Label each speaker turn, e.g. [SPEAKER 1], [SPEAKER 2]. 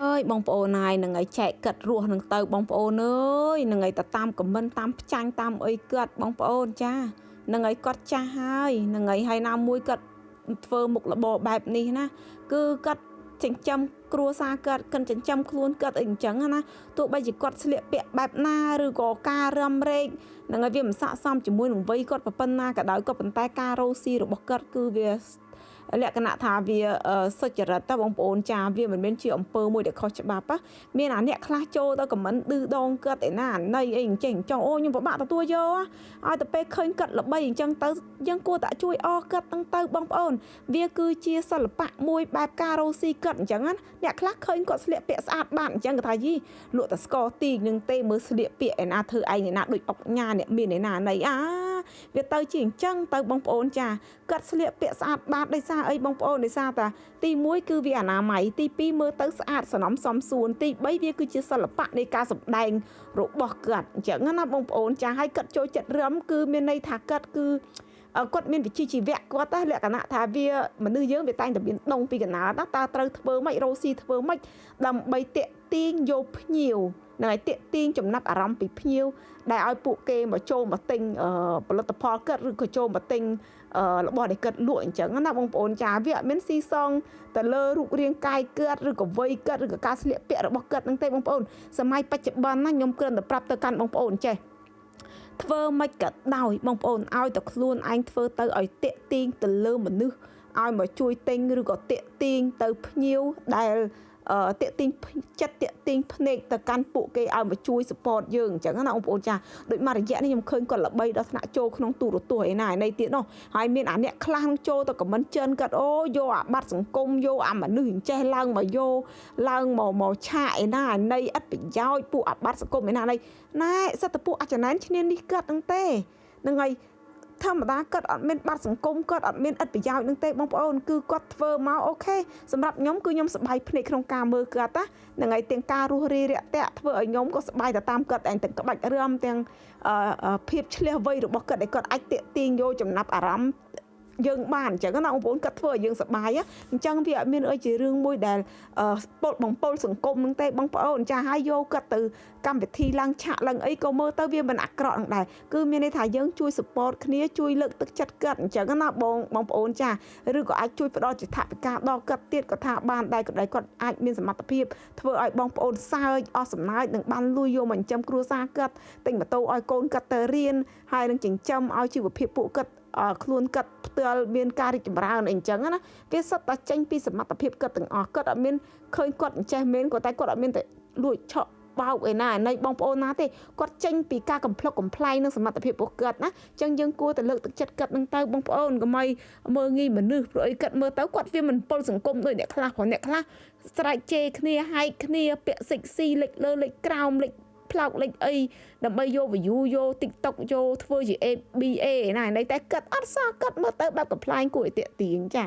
[SPEAKER 1] អើយបងប្អូនហើយនឹងឲ្យចែកកាត់រស់នឹងទៅបងប្អូនអើយនឹងឲ្យទៅតាមខមមិនតាមផ្ចាញ់តាមអីគាត់បងប្អូនចានឹងឲ្យគាត់ចាស់ហើយនឹងឲ្យណាមួយគាត់ធ្វើមុខរបរបែបនេះណាគឺគាត់ចិញ្ចឹមគ្រួសារគាត់កិនចិញ្ចឹមខ្លួនគាត់អីអញ្ចឹងណាទោះបីជាគាត់ស្លៀកពាក់បែបណាឬក៏ការរំរែកនឹងឲ្យវាមិនស័ក្តិសមជាមួយនឹងវ័យគាត់ប៉ុណ្ណាក៏ដោយក៏ប៉ុន្តែការរស់ស៊ីរបស់គាត់គឺវាលក្ខណៈថាវាសុចរិតតើបងប្អូនចាវាមិនមែនជាអំពើមួយដែលខុសច្បាប់មានអាអ្នកខ្លះចូលទៅខមមិនឌឺដងគាត់ឯណាណៃអីអញ្ចឹងចង់អូខ្ញុំពិបាកទទួលយកឲ្យទៅពេលឃើញគាត់ល្បីអញ្ចឹងទៅយើងគួរតែជួយអរគាត់ហ្នឹងទៅបងប្អូនវាគឺជាសិល្បៈមួយបែបការរស់ស៊ីគាត់អញ្ចឹងណាអ្នកខ្លះឃើញគាត់ស្លៀកពាក់ស្អាតបាតអញ្ចឹងគាត់ថាយីលក់តែស្ករទីនឹងទេមើលស្លៀកពាក់ឯណាធ្វើឯងឯណាដូចអុកញ៉ាអ្នកមានឯណាណៃវាទៅជាអញ្ចឹងទៅបងប្អូនចាគាត់ស្លៀកពាក់ស្អាតបាតដោយសារអីបងប្អូនដោយសារតាទី1គឺវាអនាម័យទី2មើលទៅស្អាតសំណំសមសួនទី3វាគឺជាសិល្បៈនៃការសម្ដែងរបស់គាត់អញ្ចឹងណាបងប្អូនចាឲ្យគាត់ចូលចិត្តរឹមគឺមានន័យថាគាត់គឺគាត់មានវិជ្ជាជីវៈគាត់តែលក្ខណៈថាវាមនុស្សយើងវាតែងតែមានដងពីកណាតើត្រូវធ្វើម៉េចរស់ស៊ីធ្វើម៉េចដើម្បីតាក់ទាញយកភ្ញៀវនឹងឲ្យតាក់ទាញចំណាប់អារម្មណ៍ពីភ្ញៀវដែលឲ្យពួកគេមកចូលមកទិញផលិតផលគាត់ឬក៏ចូលមកទិញរបស់ដែលគាត់លក់អញ្ចឹងណាបងប្អូនចាវាអត់មានស៊ីសងទៅលើរូបរាងកាយគាត់ឬក៏វ័យគាត់ឬក៏ការស្លៀកពាក់របស់គាត់ហ្នឹងទេបងប្អូនសម័យបច្ចុប្បន្នណាខ្ញុំគ្រាន់តែប្រាប់ទៅកាន់បងប្អូនចេះធ្វើម៉េចក៏ដោយបងប្អូនឲ្យតែខ្លួនឯងធ្វើទៅឲ្យតាក់ទាញទៅលើមនុស្សឲ្យមកជួយទិញឬក៏តាក់ទាញទៅភ្ញៀវដែលតាក់ទាញចិត្តតាក់ទាញភ្នែកទៅកាន់ពួកគេឲ្យមកជួយ support យើងអញ្ចឹងណាបងប្អូនចាដូចមួយរយៈនេះខ្ញុំឃើញគាត់ល្បីដល់ថ្នាក់ចូលក្នុងទូរទស្សន៍ឯណាឯនេះទៀតនោះហើយមានអាអ្នកខ្លះចូលទៅខមមិនចិនគាត់អូយកអាបាត់សង្គមយកអាមនុស្សអញ្ចេះឡើងមកយកឡើងមកឆាកឯណាឯនៃឥតប្រយោជន៍ពួកអាបាត់សង្គមឯណាណែសិតតពួកអាចណែនឈ្នានេះគាត់ហ្នឹងទេហ្នឹងហើយធម្មតាគាត់អត់មានបាត់សង្គមគាត់អត់មានឥតប្រយោជន៍នឹងទេបងប្អូនគឺគាត់ធ្វើមកអូខេសម្រាប់ខ្ញុំគឺខ្ញុំសប្បាយភ្នែកក្នុងការមើលគាត់ណាហ្នឹងហើយទាំងការរស់រាយរាក់ទាក់ធ្វើឲ្យខ្ញុំក៏សប្បាយទៅតាមគាត់ឯងទាំងក្បាច់រឹមទាំងភាពឆ្លៀសវៃរបស់គាត់ដែលគាត់អាចតាក់ទាញយកចំណាប់អារម្មណ៍យើងបានអញ្ចឹងណាបងប្អូនគាត់ធ្វើឲ្យយើងសប្បាយអញ្ចឹងវាអត់មានអីជារឿងមួយដែលបងពលសង្គមនឹងទេបងប្អូនចាឲ្យយកគាត់ទៅកម្មវិធីឡើងឆាកឡើងអីក៏មើលទៅវាមិនអាក្រក់ហ្នឹងដែរគឺមានន័យថាយើងជួយ support គ្នាជួយលើកទឹកចិត្តគាត់អញ្ចឹងណាបងប្អូនចាឬក៏អាចជួយផ្ដល់ជាថវិកាដល់គាត់ទៀតក៏ថាបានដែរក៏ដោយគាត់អាចមានសមត្ថភាពធ្វើឲ្យបងប្អូនសើចអស់សំណើចនឹងបានលុយយកមកចិញ្ចឹមគ្រួសារគាត់ទិញម៉ូតូឲ្យកូនគាត់ទៅរៀនហើយនឹងចិញ្ចឹមឲ្យជីវភាពពួកគាត់ខ្លួនគាត់ផ្ទាល់មានការរីកចម្រើនអីចឹងណាវាសុទ្ធតែចេញពីសមត្ថភាពគាត់ទាំងអស់គាត់អត់មានឃើញគាត់អញ្ចេះមែនគាត់តែគាត់អត់មានតែលួចឆក់បោកឯណានៃបងប្អូនណាទេគាត់ចេញពីការកំភ្លុកកំ pl ែងនឹងសមត្ថភាពរបស់គាត់ណាអញ្ចឹងយើងគួរតែលើកទឹកចិត្តគាត់នឹងទៅបងប្អូនកុំឲ្យមើលងាយមនុស្សព្រោះអីគាត់មើលទៅគាត់វាមិនពលសង្គមដូចអ្នកខ្លះព្រោះអ្នកខ្លះស្រែកជេរគ្នាហែកគ្នាពាក់សិចស៊ីលេចលើលេចក្រោមលេចផ្លោកលេខអីដើម្បីយក view យក TikTok យកធ្វើជា ABA ណាតែគាត់អត់សោះគាត់មើលទៅបែបកំ pl ែងគួរឲ្យតាក់ទាញចា